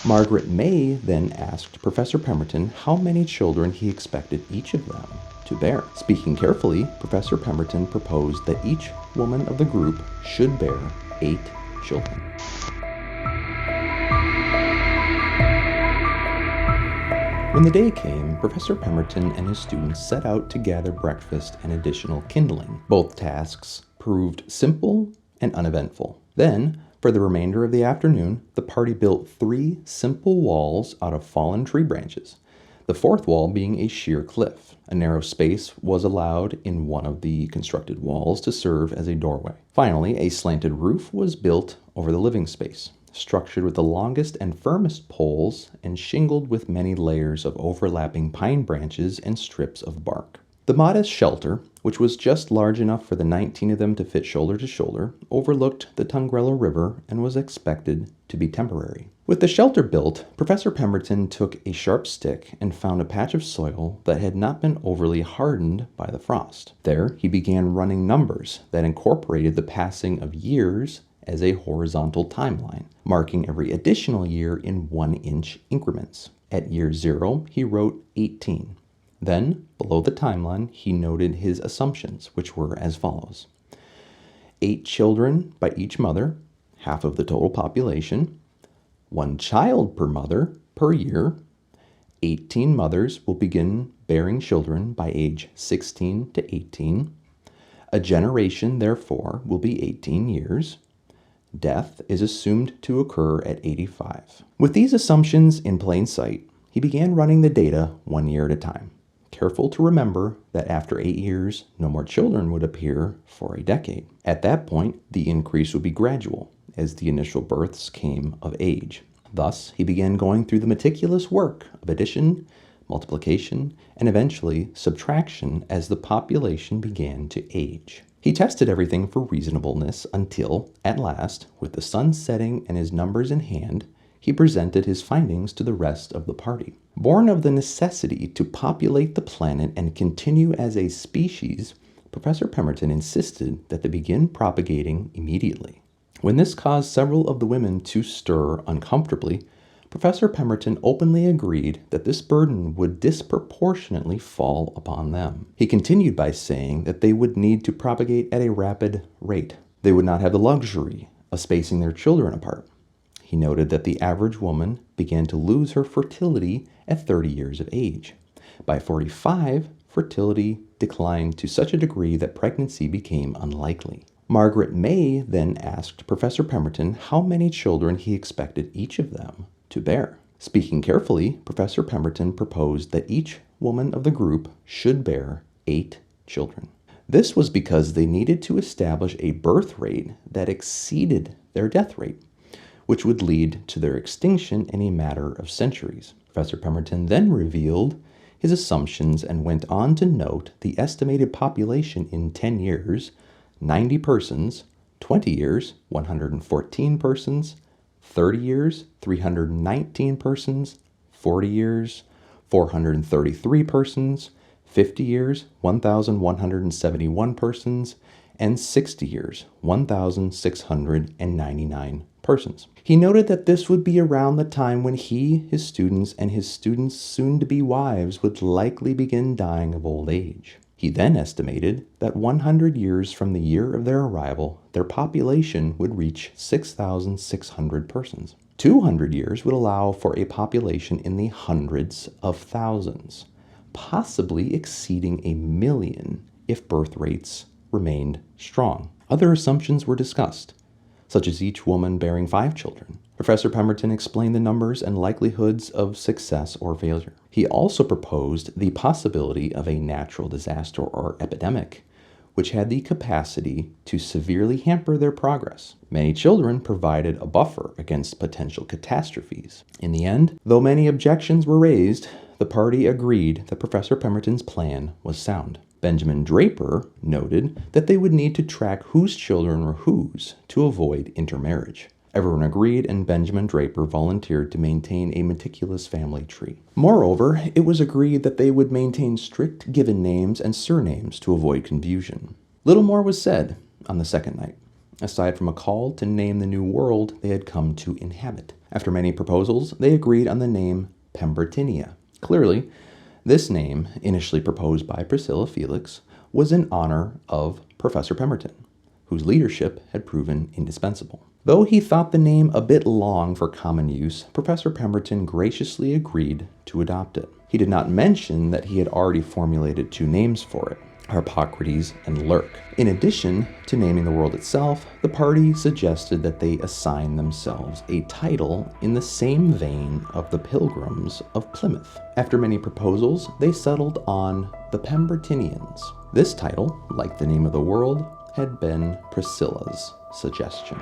Margaret May then asked Professor Pemberton how many children he expected each of them to bear. Speaking carefully, Professor Pemberton proposed that each woman of the group should bear 8 children. When the day came, Professor Pemberton and his students set out to gather breakfast and additional kindling. Both tasks proved simple and uneventful. Then, for the remainder of the afternoon, the party built 3 simple walls out of fallen tree branches, the fourth wall being a sheer cliff. A narrow space was allowed in one of the constructed walls to serve as a doorway. Finally, a slanted roof was built over the living space, structured with the longest and firmest poles and shingled with many layers of overlapping pine branches and strips of bark. The modest shelter, which was just large enough for the 19 of them to fit shoulder to shoulder, overlooked the Tongariro River and was expected to be temporary. With the shelter built, Professor Pemberton took a sharp stick and found a patch of soil that had not been overly hardened by the frost. There, he began running numbers that incorporated the passing of years as a horizontal timeline, marking every additional year in 1-inch increments. At year 0, he wrote 18. Then, below the timeline, he noted his assumptions, which were as follows: 8 children by each mother, half of the total population, 1 child per mother per year, 18 mothers will begin bearing children by age 16 to 18, a generation, therefore, will be 18 years, death is assumed to occur at 85. With these assumptions in plain sight, he began running the data 1 year at a time, careful to remember that after 8 years, no more children would appear for a decade. At that point, the increase would be gradual, as the initial births came of age. Thus, he began going through the meticulous work of addition, multiplication, and eventually subtraction as the population began to age. He tested everything for reasonableness until, at last, with the sun setting and his numbers in hand, he presented his findings to the rest of the party. Born of the necessity to populate the planet and continue as a species, Professor Pemberton insisted that they begin propagating immediately. When this caused several of the women to stir uncomfortably, Professor Pemberton openly agreed that this burden would disproportionately fall upon them. He continued by saying that they would need to propagate at a rapid rate. They would not have the luxury of spacing their children apart. He noted that the average woman began to lose her fertility at 30 years of age. By 45, fertility declined to such a degree that pregnancy became unlikely. Margaret May then asked Professor Pemberton how many children he expected each of them to bear. Speaking carefully, Professor Pemberton proposed that each woman of the group should bear 8 children. This was because they needed to establish a birth rate that exceeded their death rate, which would lead to their extinction in a matter of centuries. Professor Pemberton then revealed his assumptions and went on to note the estimated population in 10 years, 90 persons, 20 years, 114 persons, 30 years, 319 persons, 40 years, 433 persons, 50 years, 1,171 persons, and 60 years, 1,699 persons. He noted that this would be around the time when he, his students, and his students' soon-to-be wives would likely begin dying of old age. He then estimated that 100 years from the year of their arrival, their population would reach 6,600 persons. 200 years would allow for a population in the hundreds of thousands, possibly exceeding 1 million if birth rates remained strong. Other assumptions were discussed, such as each woman bearing 5 children. Professor Pemberton explained the numbers and likelihoods of success or failure. He also proposed the possibility of a natural disaster or epidemic, which had the capacity to severely hamper their progress. Many children provided a buffer against potential catastrophes. In the end, though many objections were raised, the party agreed that Professor Pemberton's plan was sound. Benjamin Draper noted that they would need to track whose children were whose to avoid intermarriage. Everyone agreed, and Benjamin Draper volunteered to maintain a meticulous family tree. Moreover, it was agreed that they would maintain strict given names and surnames to avoid confusion. Little more was said on the second night, aside from a call to name the new world they had come to inhabit. After many proposals, they agreed on the name Pembertinia. Clearly, this name, initially proposed by Priscilla Felix, was in honor of Professor Pemberton, whose leadership had proven indispensable. Though he thought the name a bit long for common use, Professor Pemberton graciously agreed to adopt it. He did not mention that he had already formulated 2 names for it, Harpocrates and Lurk. In addition to naming the world itself, the party suggested that they assign themselves a title in the same vein of the Pilgrims of Plymouth. After many proposals, they settled on the Pembertinians. This title, like the name of the world, had been Priscilla's suggestion.